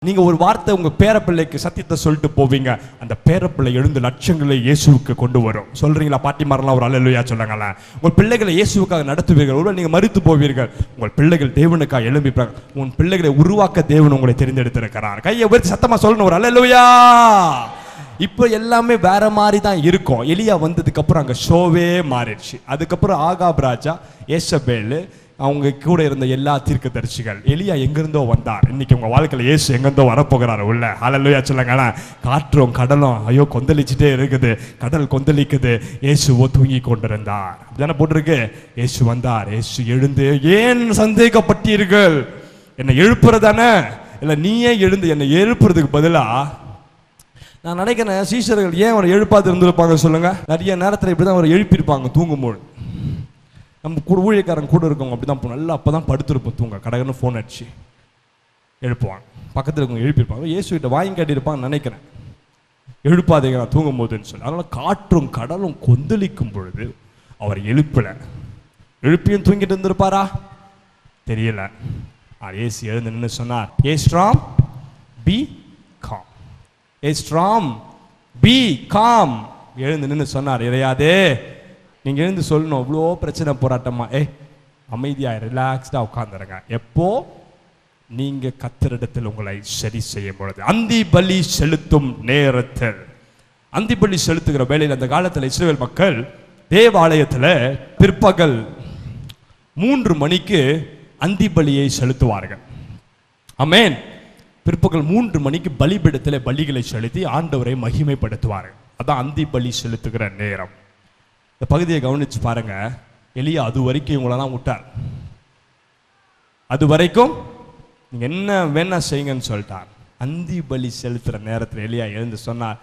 நீங்க ஒரு வார்த்தை உங்க பேரப்பிள்ளைக்கு சத்தியத்தை சொல்லிட்டு போவீங்க, அந்த பேரப்பிள்ளை எழுந்து லட்சங்களை இயேசுவுக்கு கொண்டு வரும். சொல்றீங்களா? பாட்டிமாரெல்லாம் ஒரு அல்லேலூயா சொல்லுங்களேன். உங்கள் பிள்ளைகளை இயேசுவுக்காக நடத்துவீர்கள். ஒருவேளை நீங்க மரித்து போவீர்கள், உங்கள் பிள்ளைகள் தேவனுக்காக எழும்பிப்பாங்க. உன் பிள்ளைகளை உருவாக்க தேவன் உங்களை தெரிந்தெடுத்திருக்கிறார். கையை உயர்த்தி சத்தமா சொல்லணும் ஒரு அல்லேலூயா. இப்ப எல்லாமே வேற மாதிரி தான் இருக்கும். எலியா வந்ததுக்கு அப்புறம் அங்க ஷோவே மாறிடுச்சு. அதுக்கப்புறம் ஆகாப் ராஜா, ஏசபேல், அவங்க கூட இருந்த எல்லா தீர்க்கதரிசிகள், எலியா எங்கிருந்தோ வந்தார். இன்னைக்கு உங்க வாழ்க்கையில இயேசு எங்கிருந்தோ வரப்போகிறாரு உள்ள. ஹல்லேலூயா சொல்லுங்களேன். காற்றும் கடலும் ஐயோ கொந்தளிச்சுட்டே இருக்குது, கடல் கொந்தளிக்குது, இயேசுவோ தூங்கி கொண்டிருந்தார். அப்படிதானே போட்டிருக்கு. இயேசு வந்தார். இயேசு எழுந்து, ஏன் சந்தேகப்பட்டீர்கள்? என்னை எழுப்புறதானே? இல்ல நீயே எழுந்து என்னை எழுப்புறதுக்கு பதிலா நான் நினைக்கிறேன் சீஷர்கள் ஏன் அவரை எழுப்பாது இருந்திருப்பாங்க சொல்லுங்க. நிறைய நேரத்தில் இப்படிதான் அவரை எழுப்பியிருப்பாங்க தூங்கும்போது. நம்ம கூட ஊழியக்காரங்க கூட இருக்கவங்க அப்படிதான் நல்லா அப்பதான் படுத்திருப்போம் தூங்க. கடகன்னு ஃபோன் அடிச்சு எழுப்புவாங்க. பக்கத்தில் இருக்கவங்க எழுப்பியிருப்பாங்க. இயேசு கிட்ட வாங்கி காட்டியிருப்பாங்கன்னு நினைக்கிறேன், எழுப்பாதீங்க நான் தூங்கும் போதுன்னு சொல்லி. அதனால காற்றும் கடலும் கொந்தளிக்கும் பொழுது அவர் எழுப்பல. எழுப்பியும் தூங்கிட்டு இருந்திருப்பாரா தெரியல. இயேசு எழுந்து நின்று சொன்னார், ஏ ஸ்ட்ராம் பி காம், ஏ ஸ்ட்ராம் பி காம். எழுந்து நின்று சொன்னார், இறையாதே. நீங்க எழுந்து சொல்லணும், இவ்வளோ பிரச்சனை போராட்டமா, அமைதியா ரிலாக்ஸ்டா உட்கார்ந்துருங்க. எப்போ? நீங்க கர்த்தரிடத்தில் உங்களை சரி செய்யும் பொழுது, அந்தி பலி செலுத்தும் நேரத்தில். அந்தி பலி செலுத்துகிற வேளையில் அந்த காலத்தில் இஸ்ரவேல் மக்கள் தேவாலயத்தில் பிற்பகல் 3 மணிக்கு அந்தி பலியை செலுத்துவார்கள். ஆமென். பிற்பகல் 3 மணிக்கு பலிபீடத்தில் பலிகளை செலுத்தி ஆண்டவரை மகிமைப்படுத்துவார்கள். அதான் அந்தி பலி செலுத்துகிற நேரம். இந்த பகுதியை கவனிச்சு பாருங்க. எலியா அது வரைக்கும் இவங்களெல்லாம் விட்டார். அது வரைக்கும் நீங்க என்ன வேணா செய்யுங்கன்னு சொல்லிட்டார். அந்தி பலி செலுத்துற நேரத்தில் எலியா எழுந்து சொன்னார்,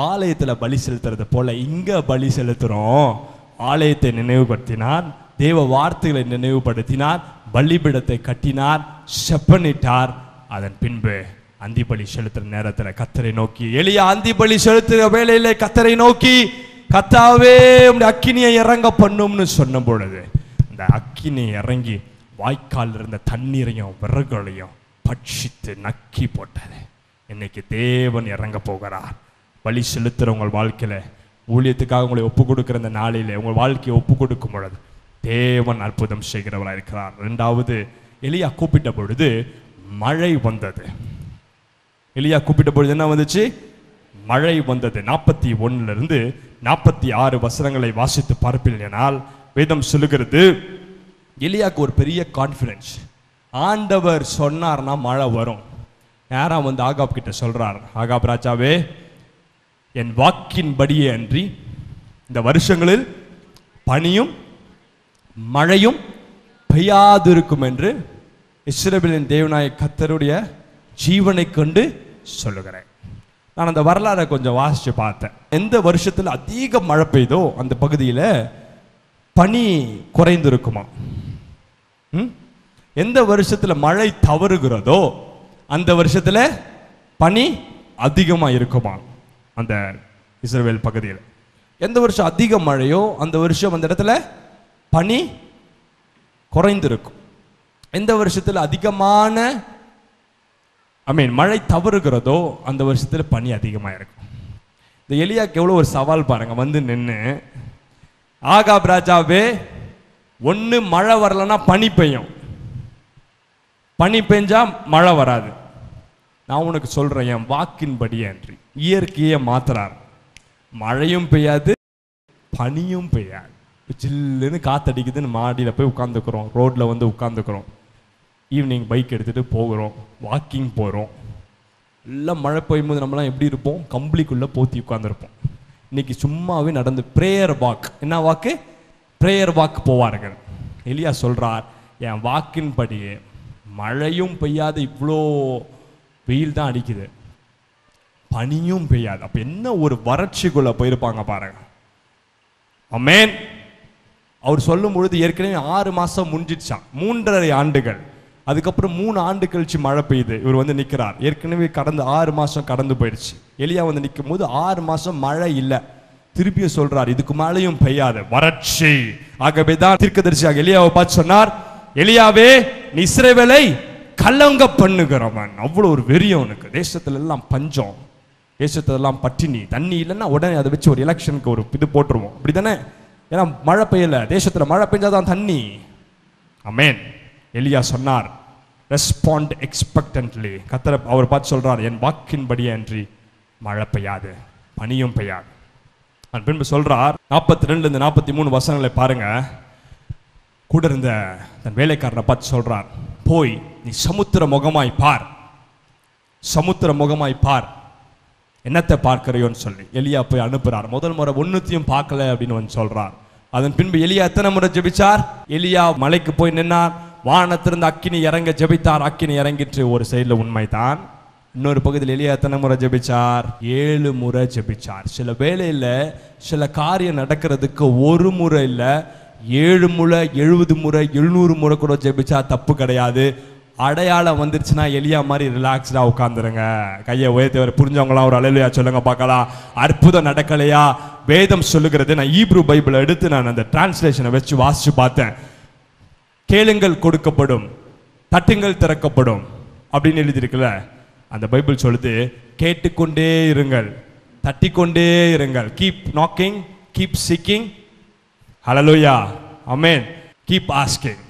ஆலயத்துல பலி செலுத்துறது போல இங்க பலி செலுத்துறோம். ஆலயத்தை நினைவுபடுத்தினார், தேவ வார்த்தைகளை நினைவுபடுத்தினார், பலிபீடத்தை கட்டினார், செப்பனிட்டார். அதன் பின்பு அந்தி பலி செலுத்துற நேரத்தில் கர்த்தரை நோக்கி, எலியா அந்தி பலி செலுத்துற வேளையிலே கர்த்தரை நோக்கி, கர்த்தாவே உம்முடைய அக்கினியை இறங்க பண்ணும்னு சொன்ன பொழுது இந்த அக்கினி இறங்கி வாய்க்கால் இருந்த தண்ணீரையும் விறகுகளையும் பட்சித்து நக்கி போட்டது. இன்னைக்கு தேவன் இறங்க போகிறார். பலி செலுத்துற உங்கள் வாழ்க்கையில, ஊழியத்துக்காக உங்களை ஒப்பு கொடுக்கிற இந்த நாளிலே உங்கள் வாழ்க்கையை ஒப்பு கொடுக்கும் பொழுது தேவன் அற்புதம் செய்கிறவராக இருக்கிறார். 2வது, எலியா கூப்பிட்ட பொழுது மழை வந்தது. எலியா கூப்பிட்ட பொழுது என்ன வந்துச்சு? மழை வந்தது. 41 46 வசனங்களை வாசித்து பார்ப்பீர்கள். வேதம் சொல்லுகிறது, எலியாக்கு ஒரு பெரிய கான்ஃபிடன்ஸ். ஆண்டவர் சொன்னார்னா மழை வரும். யாரா வந்து ஆகாப் கிட்ட சொல்றார், ஆகாப் ராஜாவே, என் வாக்கின்படியே அன்றி இந்த வருஷங்களில் பனியும் மழையும் பெய்யாதிருக்கும் என்று இஸ்ரவேலின் தேவனாய கர்த்தருடைய ஜீவனை கொண்டு சொல்லுகிறேன். நான் அந்த வரலாறை கொஞ்சம் வாசிச்சு பார்த்தேன். எந்த வருஷத்தில் அதிக மழை பெய்தோ அந்த பகுதியில் பனி குறைந்திருக்குமா? எந்த வருஷத்தில் மழை தவறுகிறதோ அந்த வருஷத்தில் பனி அதிகமாக இருக்குமா அந்த இஸ்ரவேல் பகுதியில்? எந்த வருஷம் அதிக மழையோ அந்த வருஷம் அந்த இடத்துல பனி குறைந்திருக்கும். எந்த வருஷத்தில் அதிகமான மழை தவறுகிறதோ அந்த வருஷத்தில் பனி அதிகமாக இருக்கும். இந்த எலியாக்கு எவ்வளோ ஒரு சவால் பாருங்க. வந்து நின்று, ஆகாப் ராஜாவே, ஒன்று மழை வரலன்னா பனி பெய்யும், பனி பெஞ்சா மழை வராது. நான் உனக்கு சொல்றேன், என் வாக்கின்படி அன்றி. இயற்கையை மாத்துறார். மழையும் பெய்யாது, பனியும் பெய்யாது. சில்லுன்னு காத்தடிக்குதுன்னு மாடியில் போய் உட்காந்துக்கிறோம், ரோட்ல வந்து உட்காந்துக்கிறோம். ஈவினிங் பைக் எடுத்துகிட்டு போகிறோம், வாக்கிங் போகிறோம். எல்லாம் மழை பெய்யும்போது நம்மளாம் எப்படி இருப்போம்? கம்பளிக்குள்ளே போத்தி உட்காந்துருப்போம். இன்னைக்கு சும்மாவே நடந்து ப்ரேயர் வாக். என்ன வாக்கு? ப்ரேயர் வாக் போவார்கள். எலியா சொல்கிறார், என் வாக்கின்படியே மழையும் பெய்யாது, இவ்வளோ வெயில் தான் அடிக்குது, பனியும் பெய்யாது. அப்போ என்ன ஒரு வறட்சிக்குள்ளே போயிருப்பாங்க பாருங்க. ஆமென். அவர் சொல்லும் பொழுது ஏற்கனவே 6 மாதம் முடிஞ்சிடுச்சான், 3.5 ஆண்டுகள். அதுக்கப்புறம் 3 ஆண்டு கழிச்சு மழை பெய்யுது. இவர் வந்து நிற்கிறார். ஏற்கனவே கடந்த 6 மாதம் கடந்து போயிடுச்சு. எலியா வந்து நிற்கும் போது 6 மாதம் மழை இல்லை. திருப்பியும் சொல்றார், இதுக்கு மேலேயும் பெய்யாது, வறட்சி. ஆகவே தான் தீர்க்கதரிசியாக எலியாவை பார்த்து சொன்னார், எலியாவே, நீ இஸ்ரவேலை கலங்க பண்ணுகிறவன். அவ்வளோ ஒரு வெறி அவனுக்கு. தேசத்துல எல்லாம் பஞ்சம், தேசத்துல எல்லாம் பட்டினி, தண்ணி இல்லைன்னா உடனே அதை வச்சு ஒரு எலெக்ஷனுக்கு ஒரு இது போட்டுருவோம், அப்படி தானே? ஏன்னா மழை பெய்யல, தேசத்துல மழை பெஞ்சாதான் தண்ணி. ஆமென். எலியா சொன்னார், ரெஸ்பாண்ட் எக்ஸ்பெக்டன்ட்லி. கர்த்தர் அவர் பார்த்து சொல்றார், என் வாக்கின்படியே அன்றி மழை பெய்யாது, பனியும் பெய்யாது. பின்பு சொல்றார் 42 43 வசனங்களை பாருங்க. கூட இருந்த தன் வேலைக்காரனை பார்த்து சொல்றார், போய் நீ சமுத்திர முகமாய் பார், சமுத்திர முகமாய் பார், என்னத்தை பார்க்கிறையோன்னு சொல்லி எலியா போய் அனுப்புறார். முதல் முறை ஒன்னுத்தையும் பார்க்கல அப்படின்னு வந்து சொல்றார். அதன் பின்பு எலியா எத்தனை முறை ஜெபிச்சார்? எலியா மலைக்கு போய் நின்னார், வானத்திலிருந்து அக்கினி இறங்க ஜெபித்தார், அக்கினி இறங்கிற்று. ஒரு சைடில் உண்மைதான். இன்னொரு பகுதியில் எலியா எத்தனை முறை ஜெபிச்சார்? 7 முறை ஜெபிச்சார். சில வேளையில் சில காரியம் நடக்கிறதுக்கு ஒரு முறை இல்லை, 7 முறை, 70 முறை, 700 முறை கூட ஜெபிச்சா தப்பு கிடையாது. அடையாளம் வந்துருச்சுன்னா எலியா மாதிரி ரிலாக்ஸ்டா உட்காந்துருங்க. கையை உயர்த்தி புரிஞ்சவங்களாம் ஒரு அல்லேலூயா சொல்லுங்க பார்க்கலாம். அற்புதம் நடக்கலையா? வேதம் சொல்லுகிறது, நான் ஈப்ரூ பைபிளை எடுத்து நான் அந்த டிரான்ஸ்லேஷனை வச்சு வாசிச்சு பார்த்தேன். கேளுங்கள் கொடுக்கப்படும், தட்டுங்கள் திறக்கப்படும் அப்படின்னு எழுதியிருக்குல்ல. அந்த பைபிள் சொல்லுது, கேட்டுக்கொண்டே இருங்கள், தட்டிக்கொண்டே இருங்கள். Keep knocking, keep seeking. Hallelujah, amen. Keep asking,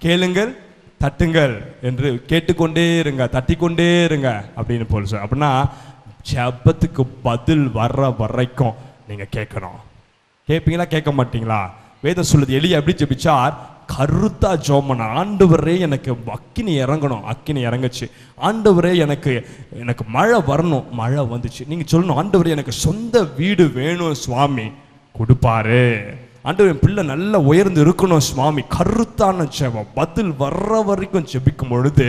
கேளுங்கள் தட்டுங்கள் என்று கேட்டுக்கொண்டே இருங்க, தட்டிக்கொண்டே இருங்க அப்படின்னு போல. அப்படின்னா ஜெபத்துக்கு பதில் வர்ற வரைக்கும் நீங்க கேட்கணும். கேட்பீங்களா கேட்க மாட்டீங்களா? வேதம் சொல்லுது, எலியா எப்படி ஜெபிச்சார்? கருத்தா ஜோமனா, ஆண்டவரே எனக்கு அக்கினி இறங்கணும். அக்கினி இறங்குச்சு. ஆண்டவரே எனக்கு மழை வரணும். மழை வந்துச்சு. நீங்க சொல்லணும், ஆண்டவரே எனக்கு சொந்த வீடு வேணும் சுவாமி, கொடுப்பாரு. ஆண்டவர் என் பிள்ளை நல்லா உயர்ந்து இருக்கணும் சுவாமி. கருத்தான ஜெபம், பதில் வர்ற வரைக்கும் ஜெபிக்கும் பொழுது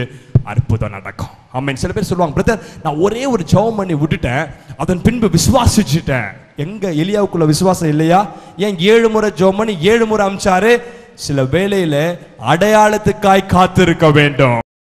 அற்புதம் நடக்கும். ஆமென். சில பேர் சொல்லுவாங்க, பிரதர் நான் ஒரே ஒரு ஜெபம் பண்ணி விட்டுட்டேன், அதன் பின்பு விசுவாசிச்சுட்டேன். எங்க எலியாவுக்குள்ள விசுவாசம் இல்லையா? ஏன் 7 முறை ஜெபம் பண்ணி 7 முறை அமிச்சாரு? சில வேளையில அடையாளத்துக்காய் காத்திருக்க வேண்டும்.